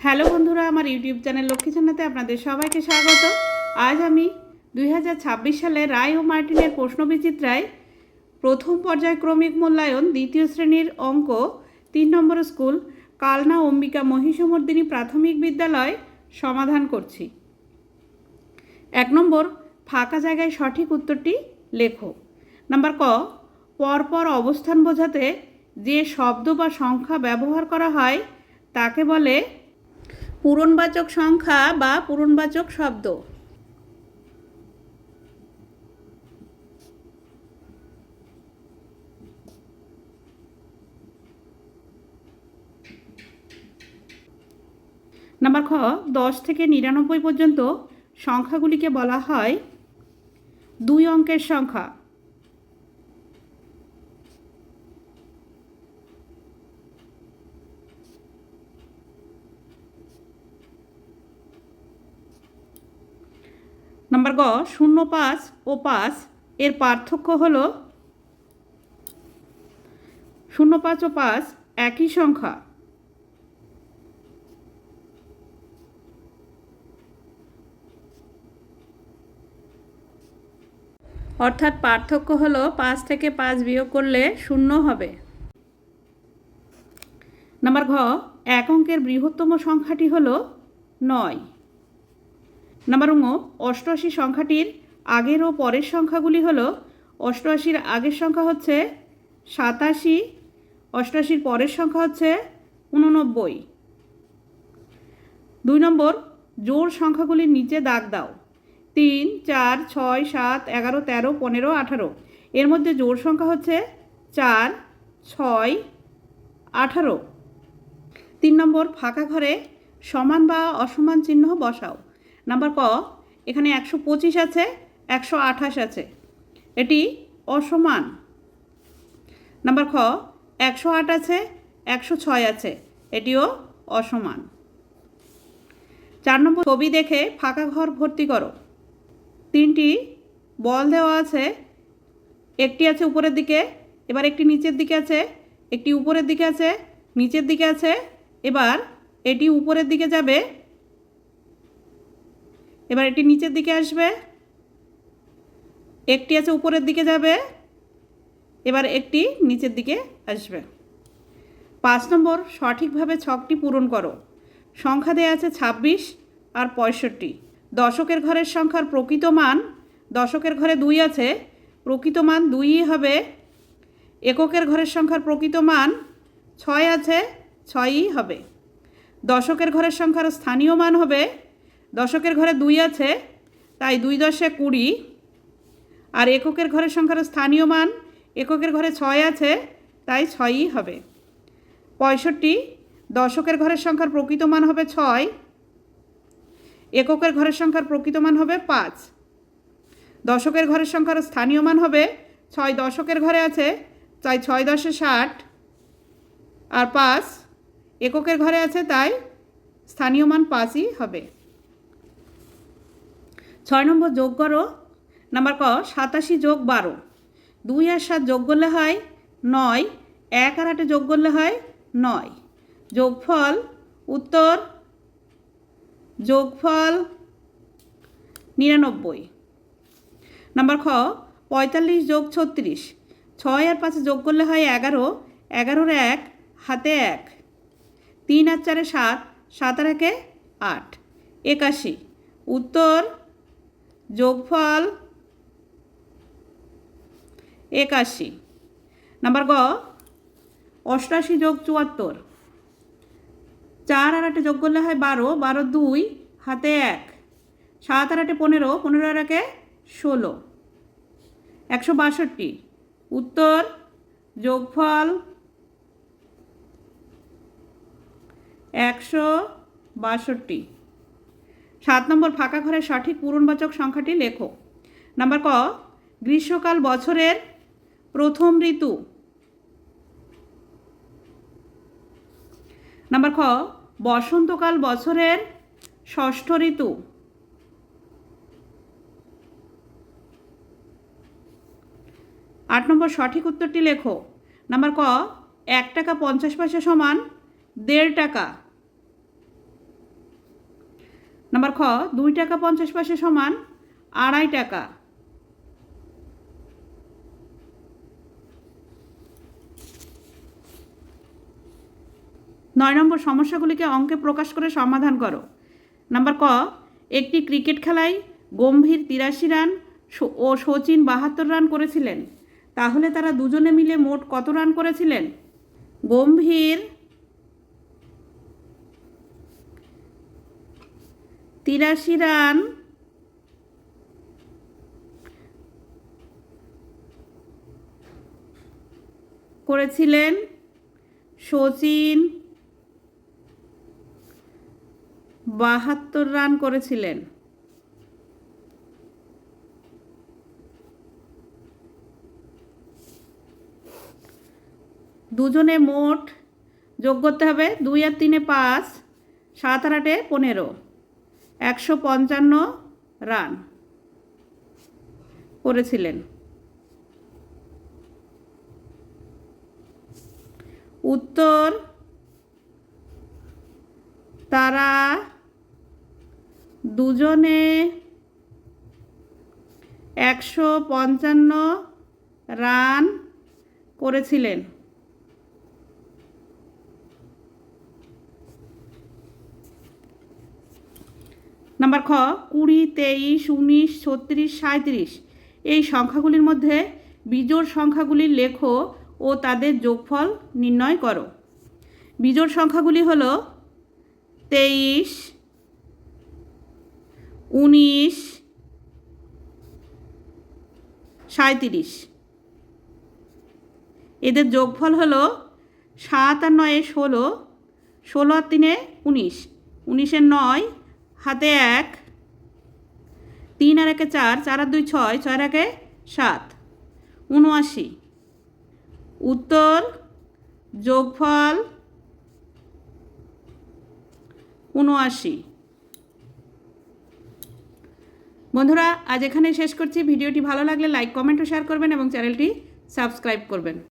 Hello বন্ধুরা, আমার YouTube channel Lakshmi জান্নাতে আপনাদের সবাইকে স্বাগত। আজ আমি 2026 সালে রায় ও মার্টিনের প্রশ্নবিচিত্রায় প্রথম পর্যায়ক্রমিক মূল্যায়ন দ্বিতীয় শ্রেণীর অঙ্ক 3 নম্বর স্কুল কালনা অম্বিকা মহিষমর্দিনী প্রাথমিক বিদ্যালয় সমাধান করছি। 1 নম্বর, ফাঁকা জায়গায় সঠিক উত্তরটি লেখো। নাম্বার ক, পরপর অবস্থান বোঝাতে যে শব্দ বা সংখ্যা ব্যবহার করা হয় তাকে বলে পূরণবাচক সংখ্যা বা পূরণবাচক শব্দ। নাম্বার খ, 10 থেকে 99 পর্যন্ত সংখ্যাগুলিকে বলা হয় 2 অঙ্কের সংখ্যা। নাম্বার গ, 0, 5 ও 5 এর পার্থক্য হল 0, 5 ও 5 একই সংখ্যা। অর্থাৎ পার্থক্য হলো 5 থেকে 5 বিয়োগ করলে 0 হবে। নাম্বার ঘ, 1 অঙ্কের বৃহত্তম সংখ্যাটি হলো 9। নাম্বার ঙ, 88 সংখ্যাটির আগের ও পরের সংখ্যাগুলি হলো 88-র আগের সংখ্যা হচ্ছে 87, 88-র পরের সংখ্যা হচ্ছে 89। 2 নম্বর, জোড় সংখ্যাগুলির নিচে দাগ দাও। 3, 4, 6, 7, 11, 13, 15, 18। এর মধ্যে জোড় সংখ্যা হচ্ছে 4, 6, 18। 3 নম্বর, ফাঁকা ঘরে সমান বা অসমান চিহ্ন বসাও। নাম্বার ক, এখানে 125 আছে, 128 আছে, এটি অসমান। নাম্বার খ, 108 আছে, 106 আছে, এটিও অসমান। 4 নম্বর, ছবি দেখে ফাঁকা ঘর ভর্তি করো। 3টি বল দেওয়া আছে, একটি আছে উপরের দিকে, এবার একটি নিচের দিকে আছে, একটি উপরের দিকে আছে, নিচের দিকে আছে, এবার এটি উপরের দিকে যাবে, এবার এটি নিচের দিকে আসবে, একটি আছে উপরের দিকে যাবে, এবার একটি নিচের দিকে আসবে। 5 নম্বর, সঠিকভাবে ছকটি পূরণ করো। সংখ্যা দেওয়া আছে 26 আর 65। দশকের ঘরের সংখ্যার প্রকৃত মান, দশকের ঘরে 2 আছে, প্রকৃত মান 2ই হবে। এককের ঘরের সংখ্যার প্রকৃত মান 6 আছে, 6ই হবে। দশকের ঘরের সংখ্যার স্থানীয় মান হবে, দশকের ঘরে 2 আছে, তাই 2 দশে 20। আর এককের ঘরের সংখ্যার স্থানীয় মান, এককের ঘরে 6 আছে, তাই 6ই হবে। 65, দশকের ঘরের সংখ্যার প্রকৃত মান হবে 6, এককের ঘরের সংখ্যার প্রকৃত মান হবে 5। দশকের ঘরের সংখ্যার স্থানীয় মান হবে 6 দশকের ঘরে আছে, তাই 6 দশে 60, আর 5 এককের ঘরে আছে, তাই স্থানীয় মান 5ই হবে। 6 নম্বর, যোগ করো। নাম্বার ক, 87 যোগ 12। 2 আর 7 যোগ করলে হয় 9, 1 আর 8 যোগ করলে হয় 9। যোগফল, উত্তর যোগফল 99। নাম্বার খ, 45 যোগ 36। 6 আর 5 যোগ করলে হয় 11, 11-র 1 হাতে 1। 3 আর 4-এ 7, 7 আর 1-এ 8, 81। উত্তর যোগফল 81। নাম্বার গ, 88 যোগ 74। 4 আর 8 যোগ করলে হয় 12, 12-র 2 হাতে 1। 7 আর 8-এ 15, 15 আর 1-এ 16, 162। উত্তর যোগফল 162। 7 নম্বর, ফাঁকা ঘরের সঠিক পূরণবাচক সংখ্যাটি লেখো। নাম্বার ক, গ্রীষ্মকাল বছরের প্রথম ঋতু। নাম্বার খ, বসন্তকাল বছরের ষষ্ঠ ঋতু। 8 নম্বর, সঠিক উত্তরটি লেখো। নাম্বার ক, 1 টাকা 50 পয়সা সমান 1.5 টাকা। নাম্বার খ 2 টাকা 50 পয়সা সমান 2.5 টাকা। নয় নম্বর সমস্যাগুলিকে অঙ্কে প্রকাশ করে সমাধান করো। নাম্বার ক একটি ক্রিকেট খেলায় গম্ভীর 83 রান ও শচীন 72 রান করেছিলেন, তাহলে তারা দুজনে মিলে মোট কত রান করেছিলেন? গম্ভীর 83 রান করেছিলেন, শচীন 72 রান করেছিলেন। দুজনে মোট যোগ করতে হবে, 2 আর 3 5, 7 আর 8 15, 155 রান করেছিলেন। উত্তর তারা দুজনে 155 রান করেছিলেন। নাম্বার খ 20, 23, 19, 36, 37 এই সংখ্যাগুলির মধ্যে বিজোড় সংখ্যাগুলি লেখো ও তাদের যোগফল নির্ণয় করো। বিজোড় সংখ্যাগুলি হল 23, 19, 37। এদের যোগফল হলো 7 আর 9 16, 16 আর 3 19, 19 এর 9 হাতে 1, 3 আর 1 4, 4 আর 2 6, 6 আর 1 7, 79। উত্তর যোগফল 79। বন্ধুরা আজ এখানে শেষ করছি। ভিডিওটি ভালো লাগলে লাইক, কমেন্ট ও শেয়ার করবেন এবং চ্যানেলটি সাবস্ক্রাইব করবেন।